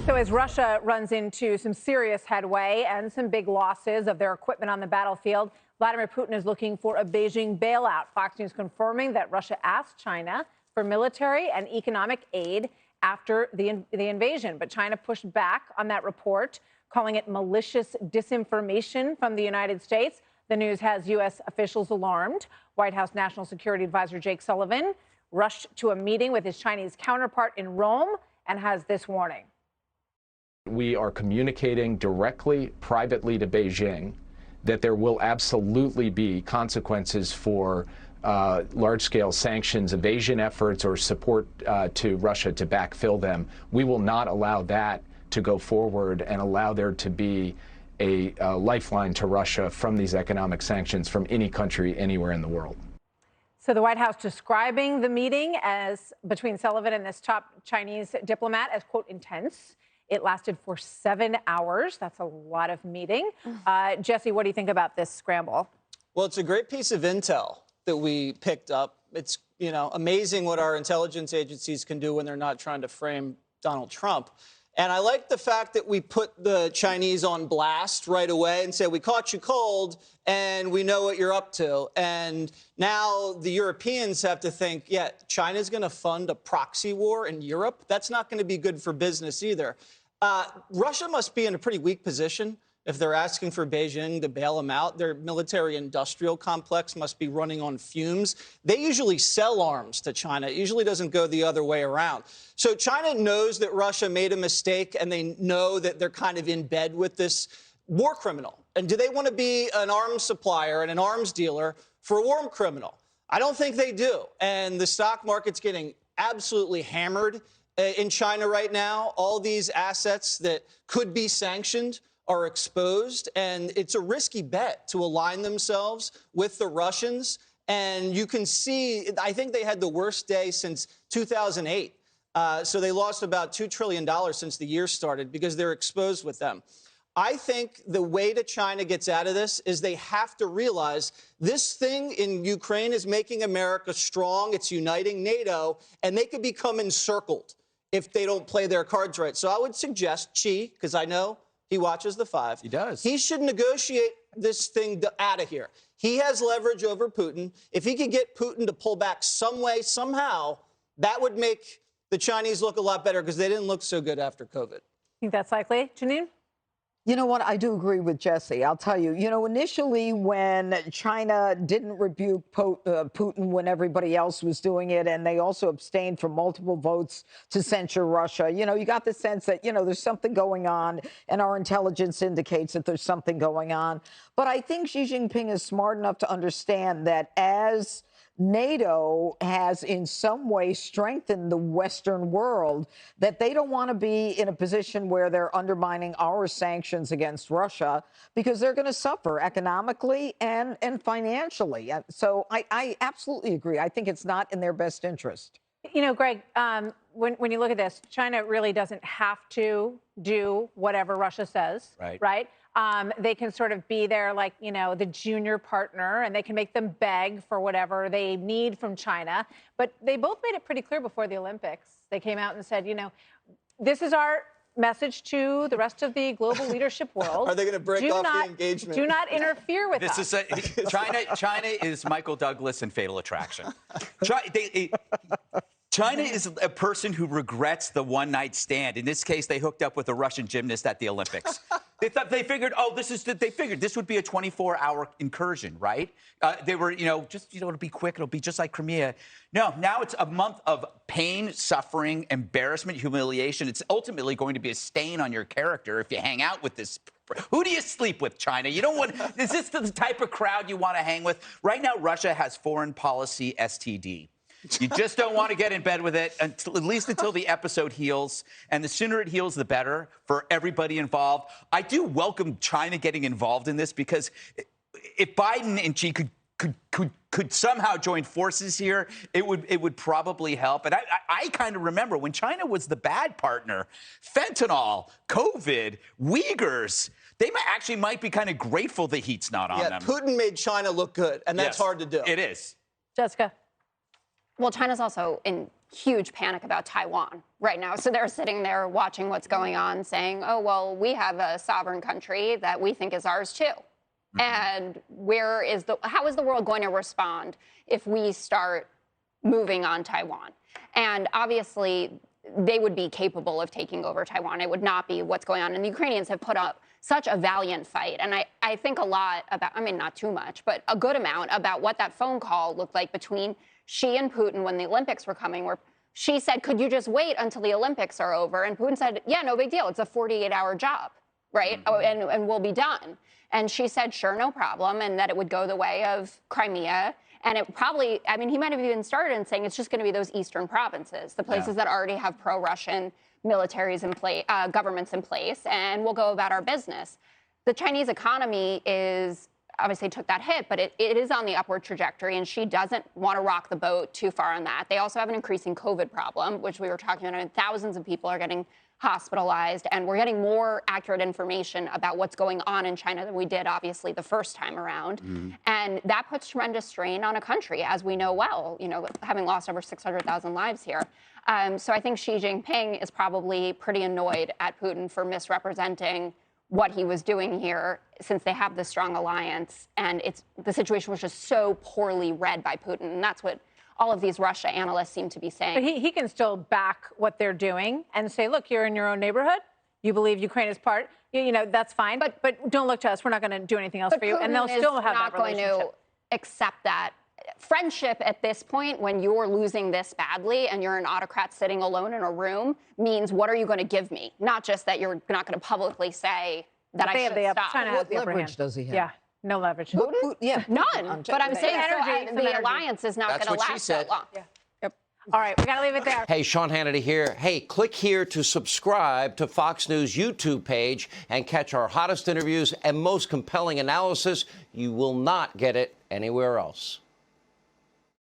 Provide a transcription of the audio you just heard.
So as Russia runs into some serious headway and some big losses of their equipment on the battlefield, Vladimir Putin is looking for a Beijing bailout. Fox News confirming that Russia asked China for military and economic aid after the invasion. But China pushed back on that report, calling it malicious disinformation from the United States. The news has U.S. officials alarmed. White House National Security Advisor Jake Sullivan rushed to a meeting with his Chinese counterpart in Rome and has this warning. We are communicating directly, privately to Beijing that there will absolutely be consequences for large-scale sanctions, evasion efforts, or support to Russia to backfill them. We will not allow that to go forward and allow there to be a lifeline to Russia from these economic sanctions from any country anywhere in the world. So the White House describing the meeting as between Sullivan and this top Chinese diplomat as, quote, intense. It lasted for 7 hours. That's a lot of meeting. Jesse, what do you think about this scramble? Well, it's a great piece of intel that we picked up. It's, amazing what our intelligence agencies can do when they're not trying to frame Donald Trump. And I like the fact that we put the Chinese on blast right away and said, we caught you cold and we know what you're up to. And now the Europeans have to think, yeah, China's going to fund a proxy war in Europe. That's not going to be good for business either. Russia must be in a pretty weak position if they're asking for Beijing to bail them out. Their military-industrial complex must be running on fumes. They usually sell arms to China. It usually doesn't go the other way around. So China knows that Russia made a mistake, and they know that they're kind of in bed with this war criminal. And do they want to be an arms supplier and an arms dealer for a war criminal? I don't think they do. And the stock market's getting absolutely hammered in China right now. All these assets that could be sanctioned are exposed, and it's a risky bet to align themselves with the Russians. And you can see, I think they had the worst day since 2008. So they lost about $2 trillion since the year started because they're exposed with them. I think the way that China gets out of this is they have to realize this thing in Ukraine is making America strong. It's uniting NATO, and they could become encircled if they don't play their cards right. So I would suggest Xi, because I know he watches the Five. He does. He should negotiate this thing out of here. He has leverage over Putin. If he could get Putin to pull back some way, somehow, that would make the Chinese look a lot better because they didn't look so good after COVID. Think that's likely, Janine? You know what? I do agree with Jesse. I'll tell you, initially when China didn't rebuke Putin when everybody else was doing it, and they also abstained from multiple votes to censure Russia, you got the sense that, there's something going on, and our intelligence indicates that there's something going on. But I think Xi Jinping is smart enough to understand that as NATO has in some way strengthened the Western world, that they don't want to be in a position where they're undermining our sanctions against Russia because they're going to suffer economically and financially. So I absolutely agree. I think it's not in their best interest. Greg, when you look at this, China really doesn't have to do whatever Russia says, right? They can sort of be there like, the junior partner, and they can make them beg for whatever they need from China. But they both made it pretty clear before the Olympics. They came out and said, this is our message to the rest of the global leadership world. Are they going to break off the engagement? Do not interfere with us. China is Michael Douglas in Fatal Attraction. China is a person who regrets the one-night stand. In this case, they hooked up with a Russian gymnast at the Olympics. They figured this would be a 24-hour incursion, right? They were, it'll be quick. It'll be just like Crimea. No, now it's a month of pain, suffering, embarrassment, humiliation. It's ultimately going to be a stain on your character if you hang out with this. Who do you sleep with, China? You don't want. Is this the type of crowd you want to hang with? Right now, Russia has foreign policy STD. You just don't want to get in bed with it, at least until the episode heals. And the sooner it heals, the better for everybody involved. I do welcome China getting involved in this because if Biden and Xi could somehow join forces here, it would probably help. And I kind of remember when China was the bad partner, fentanyl, COVID, Uyghurs. They might be kind of grateful the heat's not on them. Putin made China look good, and that's hard to do. It is. Jessica. Well, China's also in huge panic about Taiwan right now. So they're sitting there watching what's going on, saying, oh, well, we have a sovereign country that we think is ours too. And how is the world going to respond if we start moving on Taiwan? And obviously, they would be capable of taking over Taiwan. It would not be what's going on. And the Ukrainians have put up such a valiant fight. And I think a lot about, I mean, not too much, but a good amount about what that phone call looked like between Xi and Putin when the Olympics were coming, where Xi said, could you just wait until the Olympics are over? And Putin said, yeah, no big deal. It's a 48-hour job, right? And we'll be done. And she said, sure, no problem, and that it would go the way of Crimea. And it probably, I mean, he might have even started in saying it's just going to be those eastern provinces, the places that already have pro-Russian militaries in place, governments in place, and we'll go about our business. The Chinese economy is obviously took that hit, but it is on the upward trajectory, and she doesn't want to rock the boat too far on that. They also have an increasing COVID problem, which we were talking about. I mean, thousands of people are getting hospitalized, and we're getting more accurate information about what's going on in China than we did, obviously, the first time around. And that puts tremendous strain on a country, as we know well, you know, having lost over 600,000 lives here. So I think Xi Jinping is probably pretty annoyed at Putin for misrepresenting what he was doing here, since they have this strong alliance, and the situation was just so poorly read by Putin, and that's what all of these Russia analysts seem to be saying. But he can still back what they're doing and say, look, you're in your own neighborhood. You believe Ukraine is part. You know, that's fine. But don't look to us. We're not going to do anything else for you. Putin and they'll still have that relationship. Not going to accept that. Friendship at this point, when you're losing this badly and you're an autocrat sitting alone in a room, means what are you going to give me? Not just that you're not going to publicly say that I should stop. China has What leverage does he have? Yeah, no leverage. Yeah. None. But I'm saying the alliance is not going to last that long. Yeah. Yep. All right, we got to leave it there. Hey, Sean Hannity here. Hey, click here to subscribe to Fox News YouTube page and catch our hottest interviews and most compelling analysis. You will not get it anywhere else.